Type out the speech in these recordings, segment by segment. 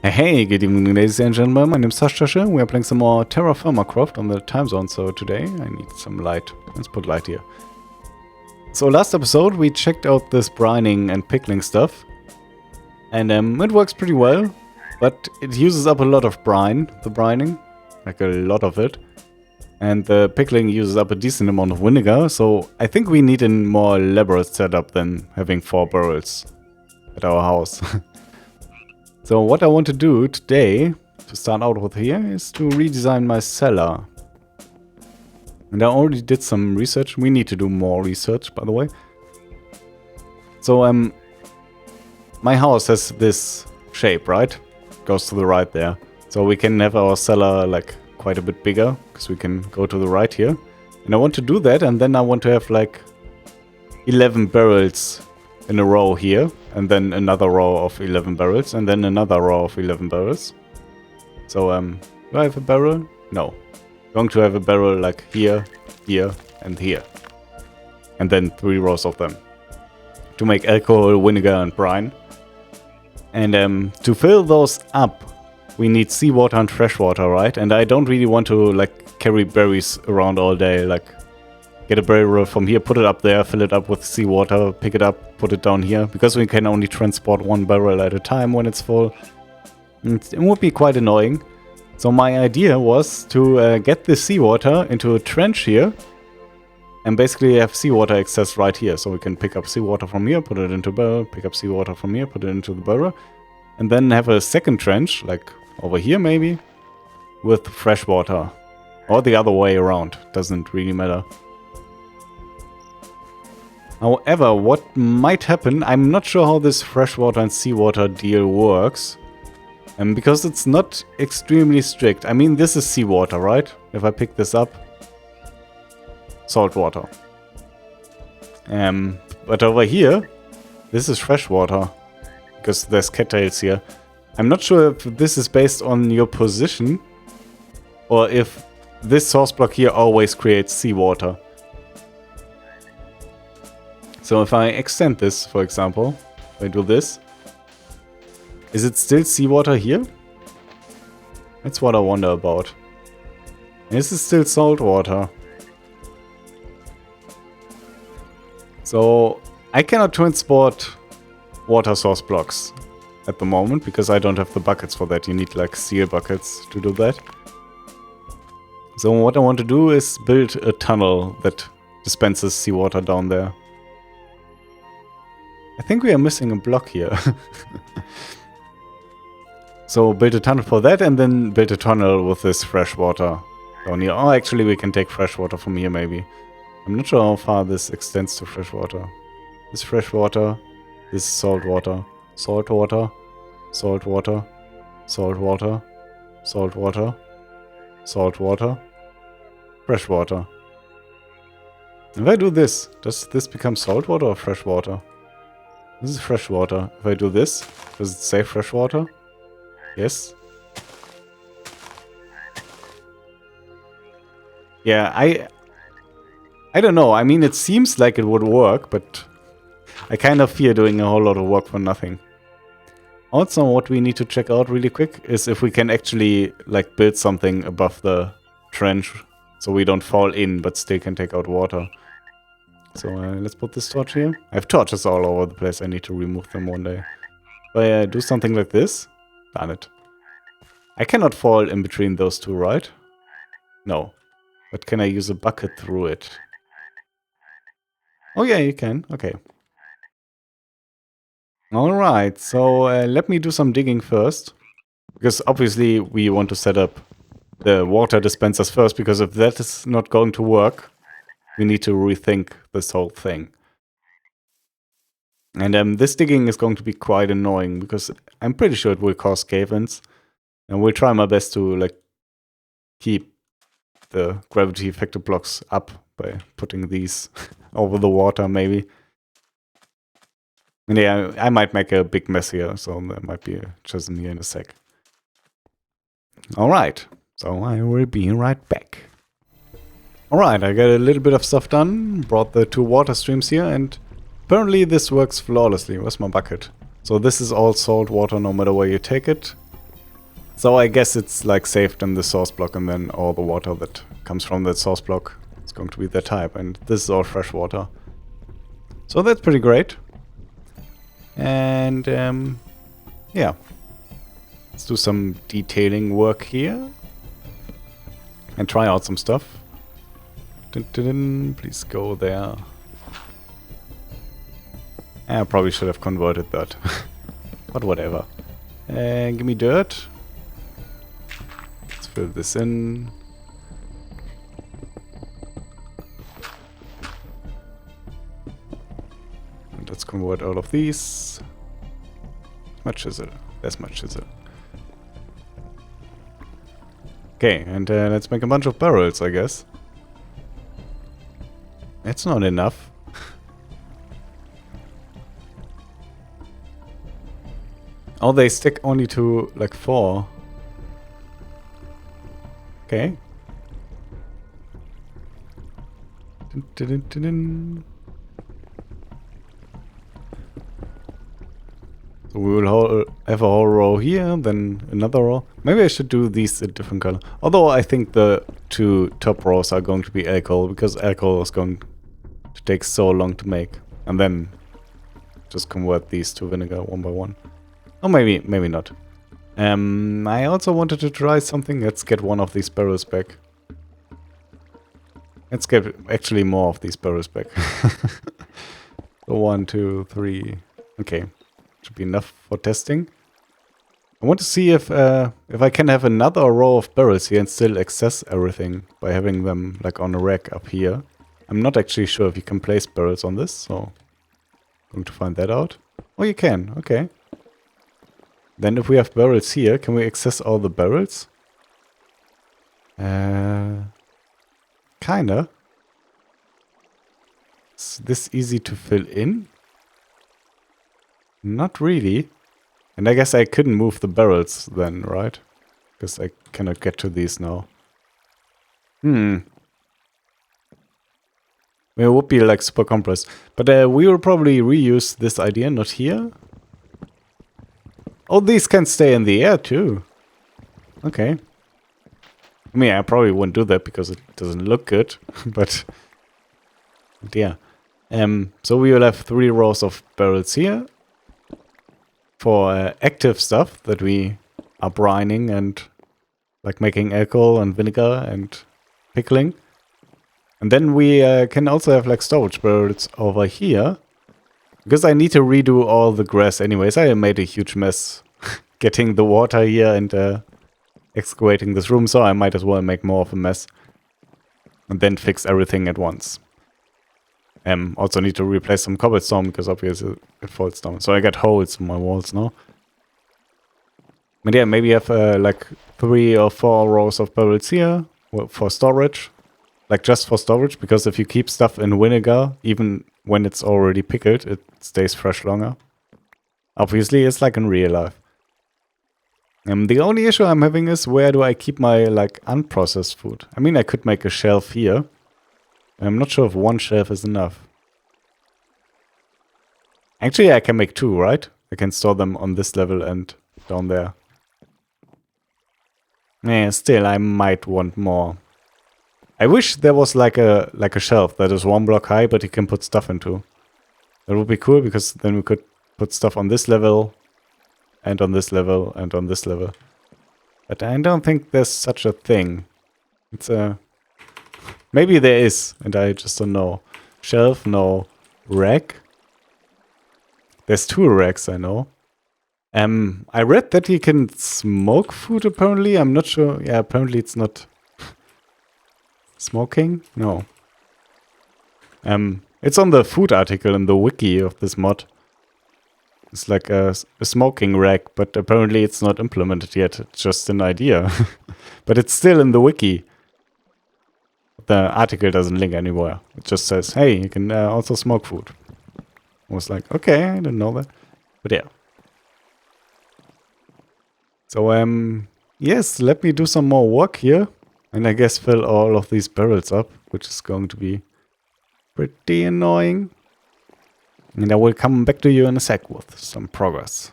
Hey, good evening ladies and gentlemen, my name is Sasha. We are playing some more TerraFirmaCraft on the Timezone, so today I need some light. Let's put light here. So last episode we checked out this brining and pickling stuff. And it works pretty well, but it uses up a lot of brine, the brining, like a lot of it. And the pickling uses up a decent amount of vinegar, so I think we need a more elaborate setup than having 4 barrels at our house. So what I want to do today, to start out with here, is to redesign my cellar. And I already did some research. We need to do more research, by the way. So my house has this shape, right? Goes to the right there. So we can have our cellar like quite a bit bigger, because we can go to the right here. And I want to do that, and then I want to have like 11 barrels in a row here, and then another row of 11 barrels, and then another row of 11 barrels. So, do I have a barrel? No. I'm going to have a barrel like here, here, and here. And then 3 rows of them. To make alcohol, vinegar, and brine. And to fill those up, we need seawater and fresh water, right? And I don't really want to like carry berries around all day, like get a barrel from here, put it up there, fill it up with seawater, pick it up, put it down here, because we can only transport 1 barrel at a time when it's full. It would be quite annoying. So my idea was to get the seawater into a trench here, and basically have seawater access right here. So we can pick up seawater from here, put it into a barrel, pick up seawater from here, put it into the barrel, and then have a second trench, like over here maybe, with fresh water. Or the other way around, doesn't really matter. However, what might happen, I'm not sure how this freshwater and seawater deal works. Because it's not extremely strict. I mean, this is seawater, right? If I pick this up. Salt water. But over here, this is freshwater. Because there's cattails here. I'm not sure if this is based on your position, or if this source block here always creates seawater. So if I extend this, for example, if I do this, is it still seawater here? That's what I wonder about. Is it still salt water? So I cannot transport water source blocks at the moment, because I don't have the buckets for that. You need like steel buckets to do that. So what I want to do is build a tunnel that dispenses seawater down there. I think we are missing a block here. So build a tunnel for that, and then build a tunnel with this fresh water down here. Oh, actually we can take fresh water from here maybe. I'm not sure how far this extends to fresh water. This fresh water, this is salt water. Salt water, salt water, salt water, salt water, salt water, fresh water. If I do this, does this become salt water or fresh water? This is fresh water. If I do this, does it say fresh water? Yes. Yeah, I don't know. I mean, it seems like it would work, but I kind of fear doing a whole lot of work for nothing. Also, what we need to check out really quick is if we can actually like build something above the trench, so we don't fall in but still can take out water. So let's put this torch here. I have torches all over the place. I need to remove them one day. If I do something like this, darn it. I cannot fall in between those two, right? No. But can I use a bucket through it? Oh yeah, you can. Okay. Alright, so let me do some digging first. Because obviously we want to set up the water dispensers first, because if that is not going to work, we need to rethink this whole thing. And this digging is going to be quite annoying, because I'm pretty sure it will cause cave-ins. And we'll try my best to like keep the gravity effector blocks up by putting these over the water maybe. And yeah, I might make a big mess here, so there might be a chisel here in a sec. Alright, so I will be right back. Alright, I got a little bit of stuff done, brought the 2 water streams here, and apparently this works flawlessly. Where's my bucket? So this is all salt water no matter where you take it. So I guess it's like saved in the source block, and then all the water that comes from that source block is going to be that type. And this is all fresh water. So that's pretty great. And yeah. Let's do some detailing work here. And try out some stuff. Dun, dun, dun. Please go there. I probably should have converted that. But whatever. Give me dirt. Let's fill this in. And let's convert all of these. Much chisel. There's much chisel. Okay, and let's make a bunch of barrels, I guess. That's not enough. Oh, they stick only to like 4. Okay. Dun, dun, dun, dun, dun. So we will have a whole row here, then another row. Maybe I should do these a different color. Although I think the 2 top rows are going to be alcohol, because alcohol is going to take so long to make. And then just convert these to vinegar one by one. Or maybe not. I also wanted to try something. Let's get one of these barrels back. Let's get actually more of these barrels back. So 1, 2, 3. Okay. Should be enough for testing. I want to see if I can have another row of barrels here and still access everything by having them like on a rack up here. I'm not actually sure if you can place barrels on this, so I'm going to find that out. Oh, you can. Okay. Then if we have barrels here, can we access all the barrels? Kinda. Is this easy to fill in? Not really. And I guess I couldn't move the barrels then, right? Because I cannot get to these now. It would be like super compressed. But we will probably reuse this idea, not here. Oh, these can stay in the air too. Okay. I mean, I probably wouldn't do that because it doesn't look good. But yeah. So we will have 3 rows of barrels here. For active stuff that we are brining and like making alcohol and vinegar and pickling. And then we can also have like storage barrels over here. Because I need to redo all the grass anyways. I made a huge mess getting the water here and excavating this room. So I might as well make more of a mess. And then fix everything at once. Also need to replace some cobblestone because obviously it falls down. So I got holes in my walls now. But yeah, maybe have like 3 or 4 rows of barrels here for storage. Like just for storage, because if you keep stuff in vinegar, even when it's already pickled, it stays fresh longer. Obviously, it's like in real life. The only issue I'm having is where do I keep my like unprocessed food? I mean, I could make a shelf here. I'm not sure if 1 shelf is enough. Actually, I can make 2, right? I can store them on this level and down there. Yeah, still, I might want more. I wish there was like a shelf that is 1 block high, but you can put stuff into. That would be cool, because then we could put stuff on this level, and on this level, and on this level. But I don't think there's such a thing. It's a... Maybe there is, and I just don't know. Shelf, no. Rack. There's 2 racks, I know. I read that you can smoke food, apparently. I'm not sure. Yeah, apparently it's not... Smoking? No. It's on the food article in the wiki of this mod. It's like a smoking rack, but apparently it's not implemented yet. It's just an idea. But it's still in the wiki. The article doesn't link anywhere. It just says, hey, you can also smoke food. I was like, okay, I didn't know that. But yeah. So, yes, let me do some more work here. And I guess fill all of these barrels up, which is going to be pretty annoying. And I will come back to you in a sec with some progress.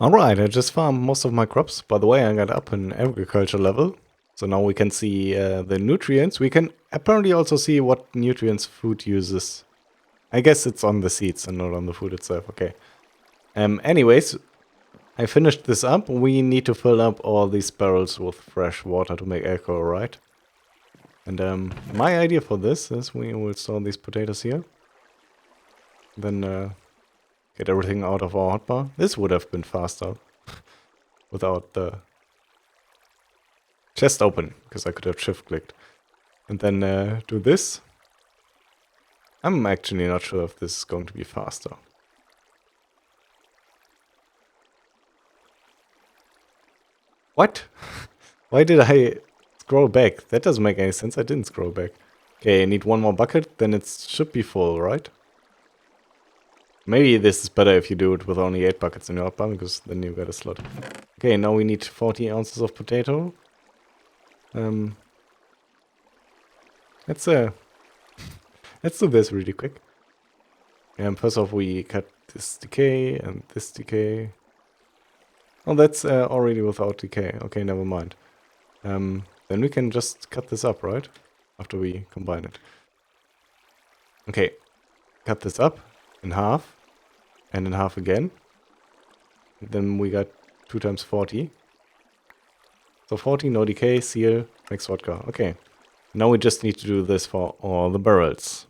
Alright, I just farmed most of my crops. By the way, I got up in agriculture level. So now we can see the nutrients. We can apparently also see what nutrients food uses. I guess it's on the seeds and not on the food itself. Okay. Anyways, I finished this up. We need to fill up all these barrels with fresh water to make alcohol, right? And my idea for this is we will store these potatoes here. Then get everything out of our hotbar. This would have been faster without the chest open, because I could have shift clicked. And then do this. I'm actually not sure if this is going to be faster. What? Why did I scroll back? That doesn't make any sense. I didn't scroll back. Okay, I need one more bucket, then it should be full, right? Maybe this is better if you do it with only 8 buckets in your hotbar, because then you get a slot. Okay, now we need 40 ounces of potato. Let's do this really quick. First off, we cut this decay and this decay. Oh, that's already without decay. Okay, never mind. Then we can just cut this up, right? After we combine it. Okay, cut this up in half. And in half again. Then we got 2 times 40. So 40, no decay, seal, makes vodka. Okay. Now we just need to do this for all the barrels.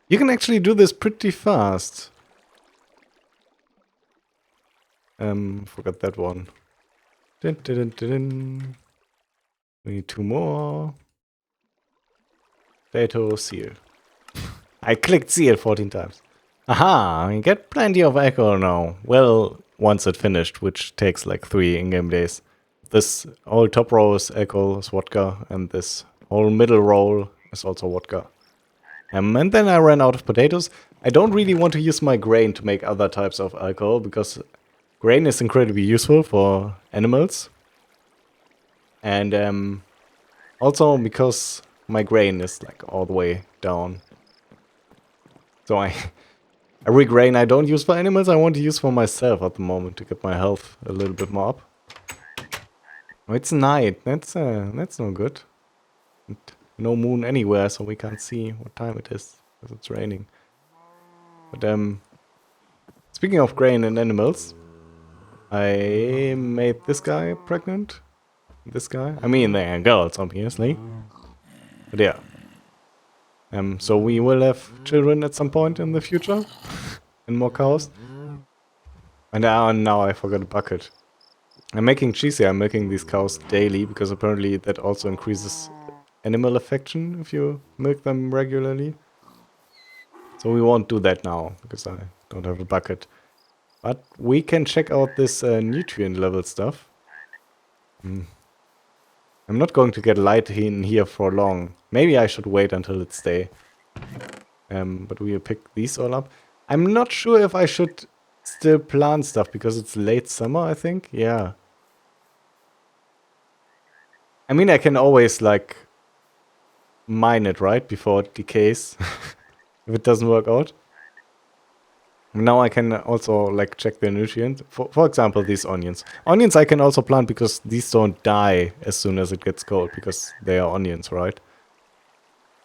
You can actually do this pretty fast. Forgot that one. Dun, dun, dun, dun, dun. We need 2 more. Potato, seal. I clicked seal 14 times. Aha! I get plenty of alcohol now. Well, once it finished, which takes like 3 in-game days. This whole top row is alcohol, is vodka, and this whole middle row is also vodka. And then I ran out of potatoes. I don't really want to use my grain to make other types of alcohol, because grain is incredibly useful for animals. And also because my grain is like all the way down. So every grain I don't use for animals, I want to use for myself at the moment to get my health a little bit more up. Oh, it's night. That's no good. And no moon anywhere, so we can't see what time it is because it's raining. But speaking of grain and animals, I made this guy pregnant. This guy. I mean, they are girls, obviously. But yeah. So we will have children at some point in the future. And more cows. And now I forgot a bucket. I'm making cheese here. I'm milking these cows daily, because apparently that also increases animal affection if you milk them regularly. So we won't do that now, because I don't have a bucket. But we can check out this nutrient level stuff. I'm not going to get light in here for long. Maybe I should wait until it's day. But we'll pick these all up. I'm not sure if I should still plant stuff, because it's late summer, I think. Yeah. I mean, I can always, like, mine it, right? Before it decays. If it doesn't work out. Now I can also, like, check the nutrients. For example, these onions. Onions I can also plant because these don't die as soon as it gets cold, because they are onions, right?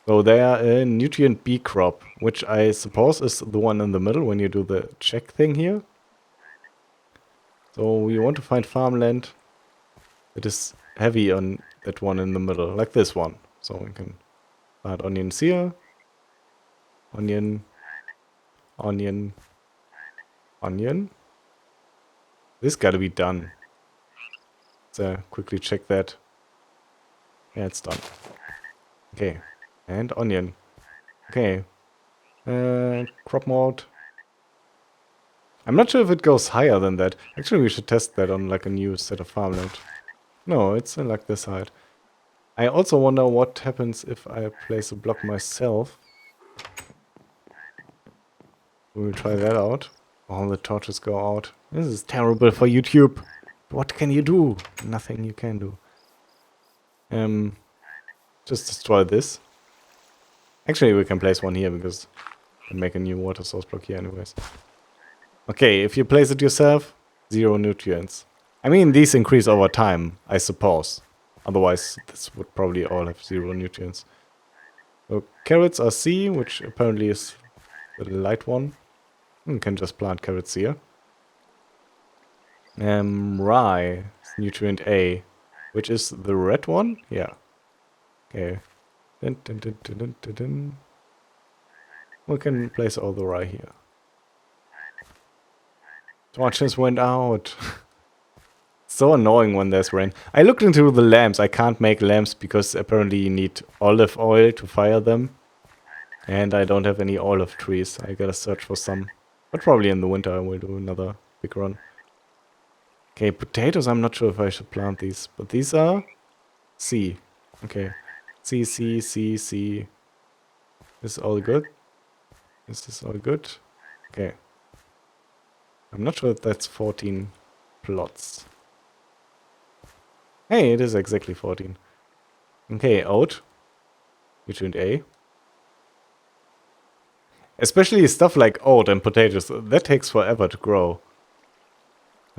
So they are a nutrient B crop, which I suppose is the one in the middle when you do the check thing here. So we want to find farmland that is heavy on that one in the middle, like this one. So we can plant onions here. Onion. Onion. Onion. This gotta be done. Let's quickly check that. Yeah, it's done. Okay. And onion. Okay. Crop mode. I'm not sure if it goes higher than that. Actually, we should test that on like a new set of farmland. No, it's like this height. I also wonder what happens if I place a block myself. We'll try that out. All the torches go out. This is terrible for YouTube. What can you do? Nothing you can do. Just destroy this. Actually, we can place one here because we can make a new water source block here anyways. Okay, if you place it yourself, 0 nutrients. I mean, these increase over time, I suppose. Otherwise, this would probably all have 0 nutrients. So carrots are C, which apparently is the light one. You can just plant carrots here. Rye is nutrient A, which is the red one? Yeah. Okay. Dun, dun, dun, dun, dun, dun, dun. We can place all the rye here. Torches went out. So annoying when there's rain. I looked into the lamps. I can't make lamps because apparently you need olive oil to fire them. And I don't have any olive trees. I gotta search for some. But probably in the winter I will do another big run. Okay, potatoes, I'm not sure if I should plant these. But these are C. Okay. C, C, C, C. This is all good. This is all good. Okay. I'm not sure if that's 14 plots. Hey, it is exactly 14. Okay, oat. Nutrient A. Especially stuff like oat and potatoes. That takes forever to grow.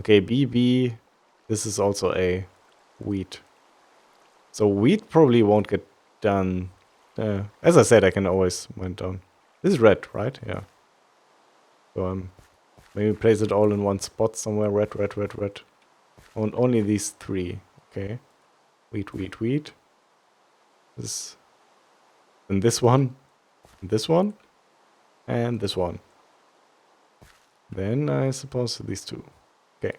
Okay, B, B. This is also A. Wheat. So wheat probably won't get done. As I said, I can always wind down. This is red, right? Yeah. So maybe place it all in one spot somewhere. Red, red, red, red. Only these 3. Okay. Wheat, wheat, wheat. This. And this one. And this one. And this one. Then I suppose these 2. Okay.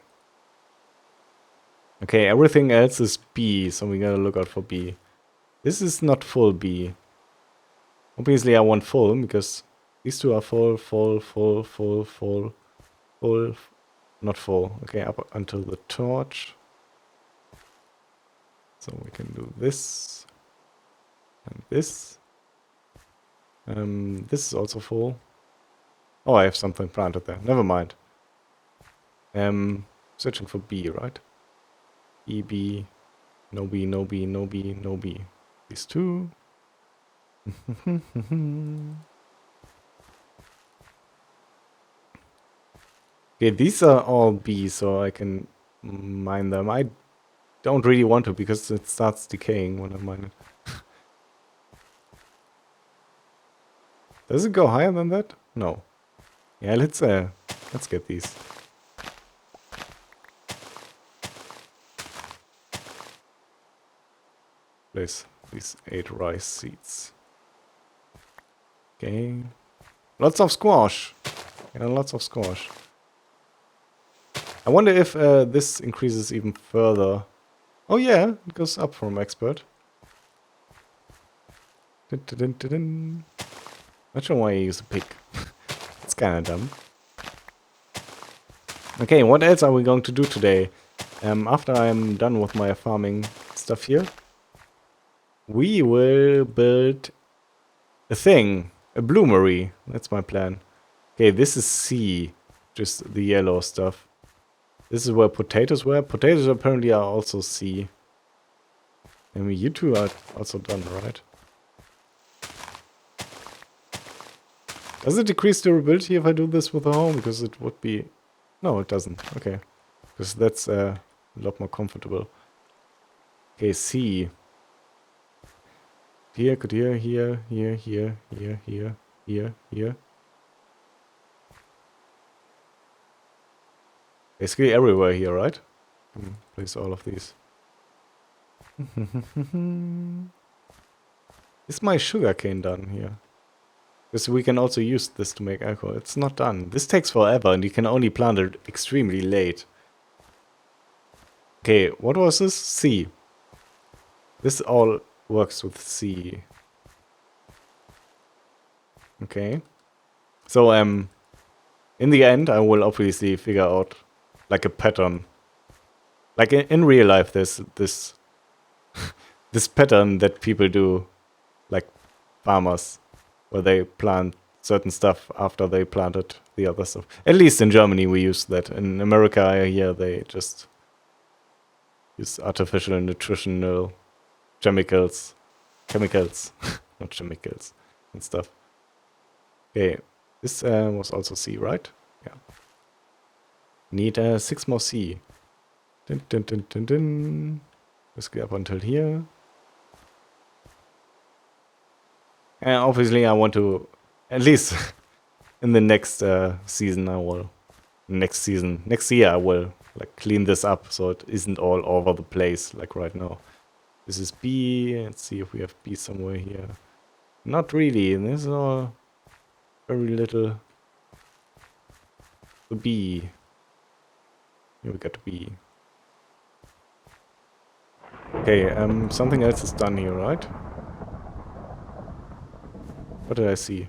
Okay, everything else is B, so we gotta look out for B. This is not full B. Obviously I want full, because these 2 are full, full, full, full, full, full, not full. Okay, up until the torch. So we can do this. And this. This is also full. Oh, I have something planted there. Never mind. Searching for B, right? E, B. No B, no B, no B, no B. These 2. Okay, these are all B, so I can mine them. I don't really want to because it starts decaying when I mine it. Does it go higher than that? No. Yeah, let's get these. Place these 8 rice seeds. Okay. Lots of squash. Yeah, lots of squash. I wonder if this increases even further. Oh yeah, it goes up from expert. Dun, dun, dun, dun, dun. Not sure why I use a pick. It's kinda dumb. Okay, what else are we going to do today? After I'm done with my farming stuff here, we will build a thing. A bloomery. That's my plan. Okay, this is C. Just the yellow stuff. This is where potatoes were. Potatoes apparently are also C. And you 2 are also done, right? Does it decrease durability if I do this with a home? Because it would be... No, it doesn't. Okay. Because that's a lot more comfortable. Okay, C. Here, could here, here, here, here, here, here, here, here. Basically everywhere here, right? Place all of these. Is my sugarcane done here? Because we can also use this to make alcohol. It's not done. This takes forever and you can only plant it extremely late. Okay, what was this? C. This all works with C. Okay. So, in the end, I will obviously figure out, like, a pattern. Like, in real life, there's this... this pattern that people do, like, farmers, where they plant certain stuff after they planted the other stuff. At least in Germany, we use that. In America, I hear they just use artificial nutritional chemicals. Not chemicals. and stuff. Okay, this was also C, right? Yeah. Need 6 more C. Dun, dun, dun, dun, dun. Let's get up until here. And obviously I want to, at least in the next season next year I will like clean this up so it isn't all over the place like right now. This is B. Let's see if we have B somewhere here. Not really. This is all very little. The B. Here we got the B. Okay, something else is done here, right? What did I see?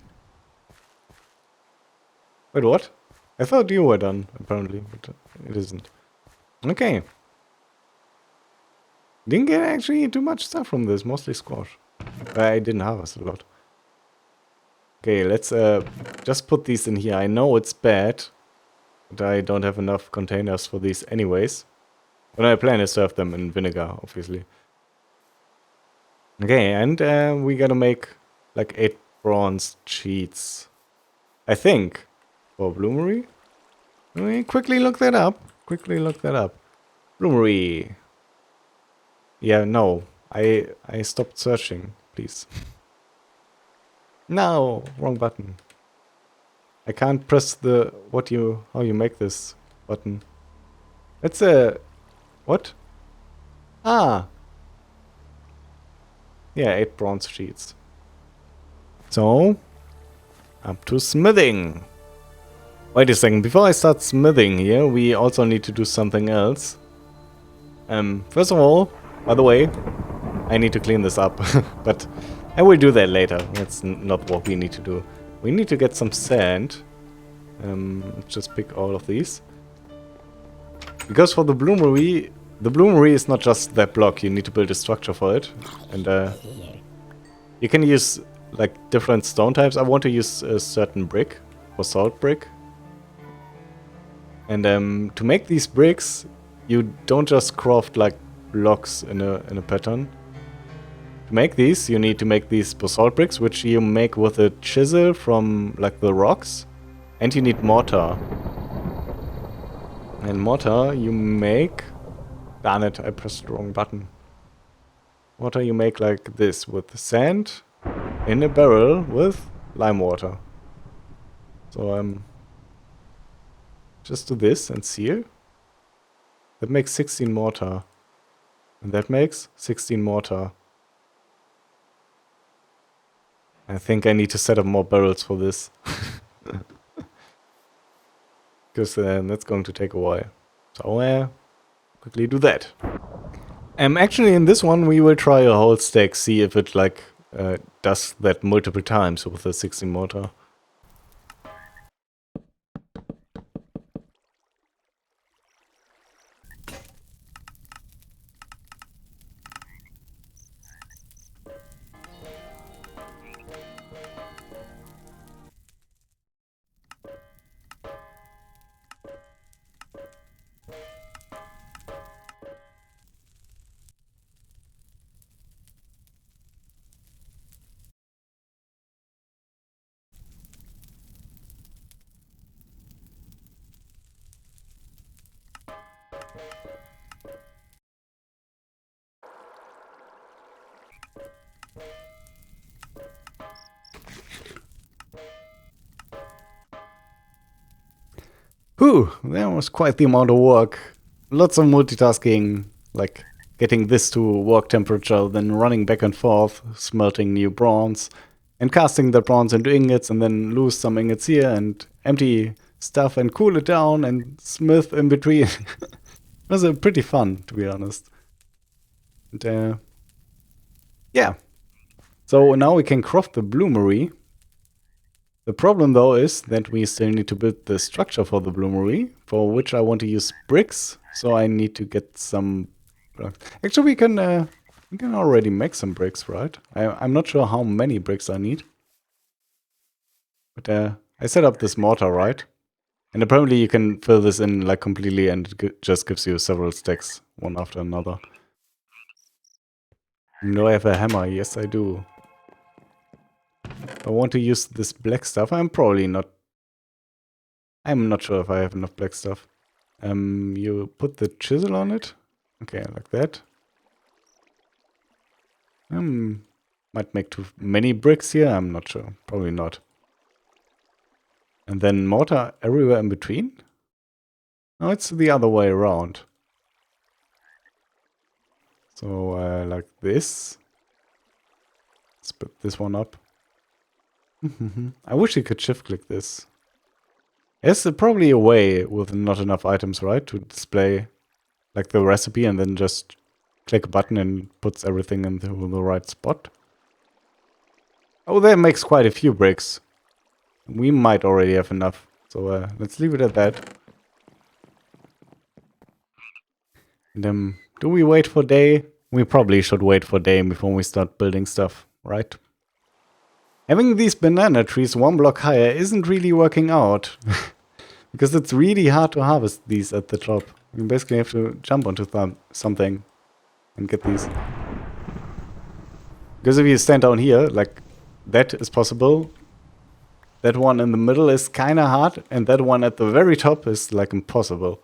Wait, what? I thought you were done, apparently, but it isn't. Okay. Didn't get actually too much stuff from this, mostly squash. I didn't harvest a lot. Okay, let's just put these in here. I know it's bad, but I don't have enough containers for these anyways. But my plan is to have them in vinegar, obviously. Okay, and we gotta make like 8 bronze sheets. I think. For bloomery? Let me quickly look that up. Bloomery. Yeah, no. I stopped searching, please. No, wrong button. I can't press the how you make this button. It's a what? Ah. Yeah, 8 bronze sheets. So, up to smithing. Wait a second, before I start smithing here, we also need to do something else. First of all, by the way, I need to clean this up, but I will do that later. That's not what we need to do. We need to get some sand. Just pick all of these. Because for the bloomery is not just that block, you need to build a structure for it. And you can use like different stone types. I want to use a certain brick, basalt brick. And to make these bricks, you don't just craft like blocks in a pattern. To make these, you need to make these basalt bricks, which you make with a chisel from like the rocks. And you need mortar. And mortar you make... Darn it, I pressed the wrong button. Mortar you make like this, with sand in a barrel with lime water. So just do this and seal. That makes 16 mortar. And that makes 16 mortar. I think I need to set up more barrels for this. Because that's going to take a while. So quickly do that. Actually in this one we will try a whole stack, see if it like does that multiple times with the 16 mortar. Whew, that was quite the amount of work. Lots of multitasking, like getting this to work temperature, then running back and forth, smelting new bronze, and casting the bronze into ingots, and then lose some ingots here, and empty stuff, and cool it down, and smith in between. It was pretty fun, to be honest. And yeah. So now we can craft the bloomery. The problem though is that we still need to build the structure for the bloomery, for which I want to use bricks, so I need to get some... Actually we can already make some bricks, right? I'm not sure how many bricks I need. But I set up this mortar, right? And apparently you can fill this in like completely and it just gives you several stacks, one after another. Do I have a hammer? Yes I do. I want to use this black stuff. I'm not sure if I have enough black stuff. You put the chisel on it. Okay, like that. Might make too many bricks here. I'm not sure. Probably not. And then mortar everywhere in between? No, it's the other way around. So, like this. Split this one up. I wish you could shift click this. There's probably a way with not enough items, right? To display like the recipe and then just click a button and puts everything into the right spot. Oh, that makes quite a few bricks. We might already have enough. So let's leave it at that. And, do we wait for day? We probably should wait for day before we start building stuff, right? Having these banana trees one block higher isn't really working out. Because it's really hard to harvest these at the top. You basically have to jump onto something and get these. Because if you stand down here, like, that is possible. That one in the middle is kind of hard, and that one at the very top is, like, impossible.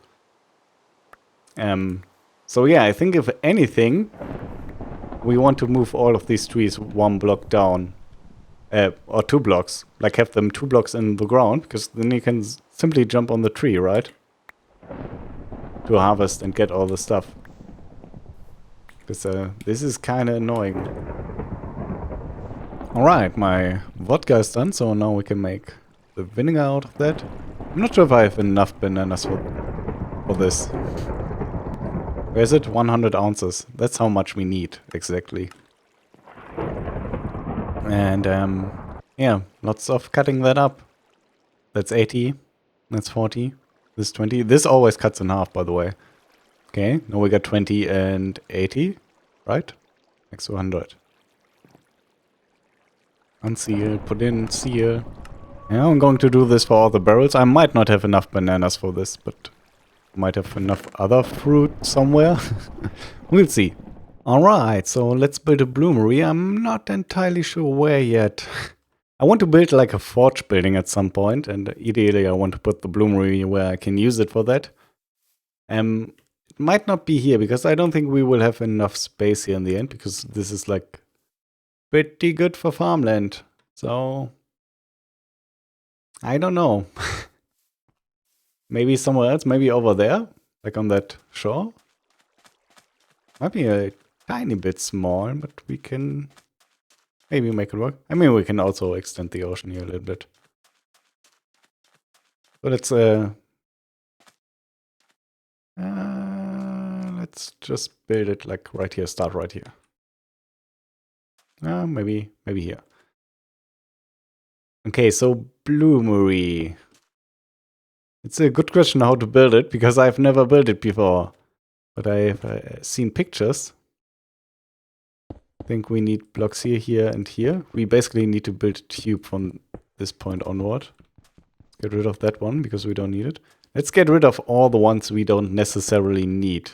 So yeah, I think if anything, we want to move all of these trees one block down. Or 2 blocks. Like, have them 2 blocks in the ground, because then you can simply jump on the tree, right? To harvest and get all the stuff. Because this is kind of annoying. Alright, my vodka is done, so now we can make the vinegar out of that. I'm not sure if I have enough bananas for this. Where is it? 100 ounces. That's how much we need, exactly. And, yeah, lots of cutting that up. That's 80. That's 40. This 20. This always cuts in half, by the way. Okay, now we got 20 and 80, right? Next to 100. Unseal, put in, seal. Yeah, I'm going to do this for all the barrels. I might not have enough bananas for this, but I might have enough other fruit somewhere. We'll see. Alright, so let's build a bloomery. I'm not entirely sure where yet. I want to build like a forge building at some point, and ideally I want to put the bloomery where I can use it for that. It might not be here, because I don't think we will have enough space here in the end, because this is like pretty good for farmland. So, I don't know. Maybe somewhere else, maybe over there, like on that shore. Might be a tiny bit small, but we can maybe make it work. I mean, we can also extend the ocean here a little bit. So let's just build it like right here, start right here. Maybe here. Okay, so bloomery. It's a good question how to build it, because I've never built it before. But I've seen pictures. I think we need blocks here, here, and here. We basically need to build a tube from this point onward. Get rid of that one, because we don't need it. Let's get rid of all the ones we don't necessarily need.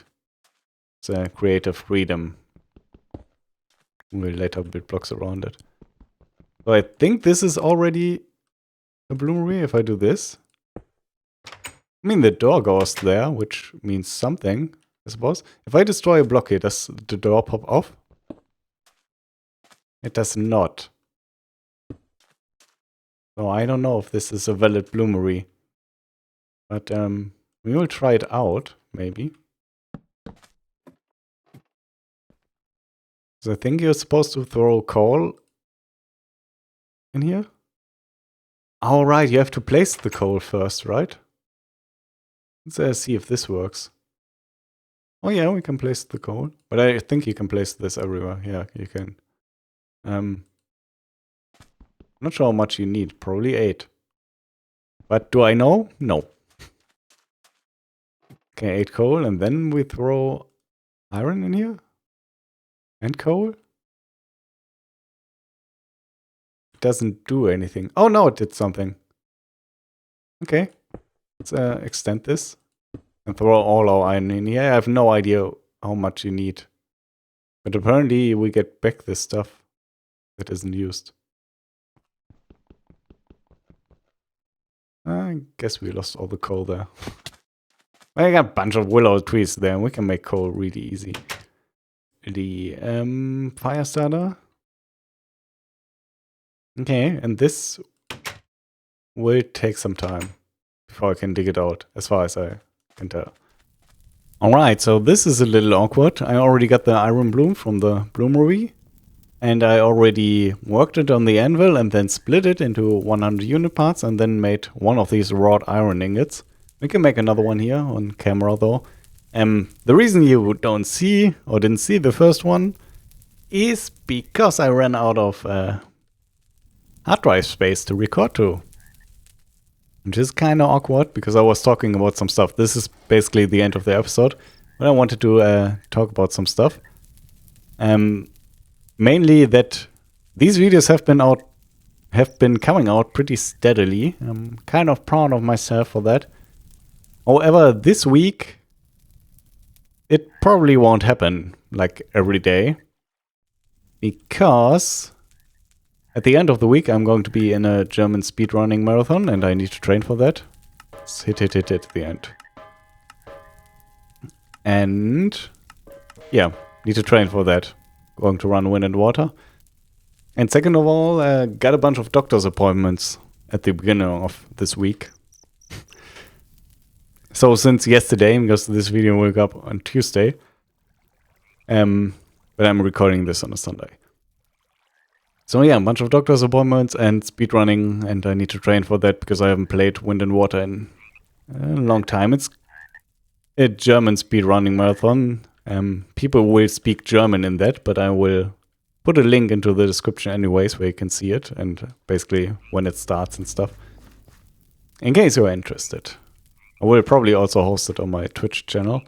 It's a creative freedom. We'll later build blocks around it. So I think this is already a bloomery if I do this. I mean, the door goes there, which means something, I suppose. If I destroy a block here, does the door pop off? It does not. So I don't know if this is a valid bloomery. But we will try it out, maybe. So I think you're supposed to throw coal in here. Oh, right, you have to place the coal first, right? Let's see if this works. Oh yeah, we can place the coal. But I think you can place this everywhere. Yeah, you can. Not sure how much you need. Probably 8. But do I know? No. Okay, 8 coal, and then we throw iron in here? And coal? It doesn't do anything. Oh no, it did something. Okay. Let's extend this. And throw all our iron in here. I have no idea how much you need. But apparently we get back this stuff that isn't used. I guess we lost all the coal there. I got a bunch of willow trees there, and we can make coal really easy. The fire starter. Okay, and this will take some time before I can dig it out, as far as I can tell. Alright, so this is a little awkward. I already got the iron bloom from the bloom ruby. And I already worked it on the anvil and then split it into 100 unit parts and then made one of these wrought iron ingots. We can make another one here on camera though. The reason you don't see or didn't see the first one is because I ran out of hard drive space to record to. Which is kind of awkward because I was talking about some stuff. This is basically the end of the episode, but I wanted to talk about some stuff. Mainly that these videos have been coming out pretty steadily. I'm kind of proud of myself for that. However, this week it probably won't happen like every day, because at the end of the week I'm going to be in a German speedrunning marathon and I need to train for that. It's hit at the end. And yeah, need to train for that. Going to run wind and water. And second of all, got a bunch of doctor's appointments at the beginning of this week. So since yesterday, because this video will go up on Tuesday, but I'm recording this on a Sunday. So yeah, a bunch of doctor's appointments and speedrunning, and I need to train for that because I haven't played wind and water in a long time. It's a German speedrunning marathon. People will speak German in that, but I will put a link into the description anyways where you can see it and basically when it starts and stuff. In case you're interested. I will probably also host it on my Twitch channel.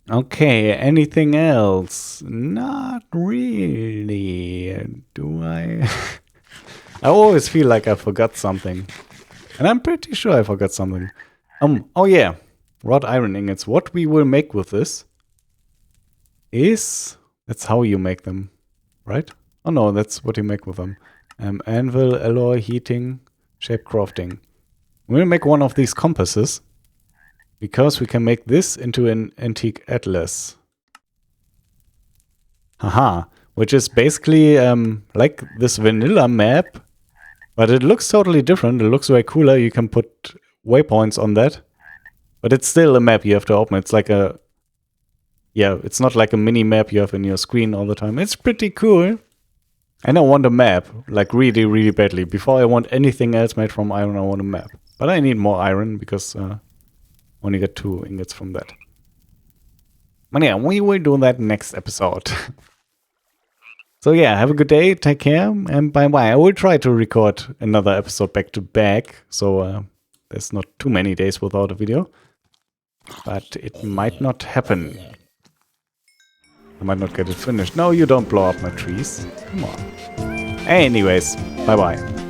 Okay, anything else? Not really. Do I? I always feel like I forgot something. And I'm pretty sure I forgot something. Oh yeah. Wrought iron ingots. What we will make with this is... That's how you make them, right? Oh no, that's what you make with them. Anvil, alloy, heating, shape crafting. We'll make one of these compasses, because we can make this into an antique atlas. Haha, which is basically like this vanilla map, but it looks totally different. It looks way cooler. You can put waypoints on that. But it's still a map you have to open. It's like a... Yeah, it's not like a mini map you have in your screen all the time. It's pretty cool. And I want a map, like really, really badly. Before I want anything else made from iron, I want a map. But I need more iron because I only get 2 ingots from that. But yeah, we will do that next episode. So yeah, have a good day, take care, and bye-bye. I will try to record another episode back to back. So there's not too many days without a video. But it might not happen. I might not get it finished. No, you don't blow up my trees. Come on. Anyways, bye-bye.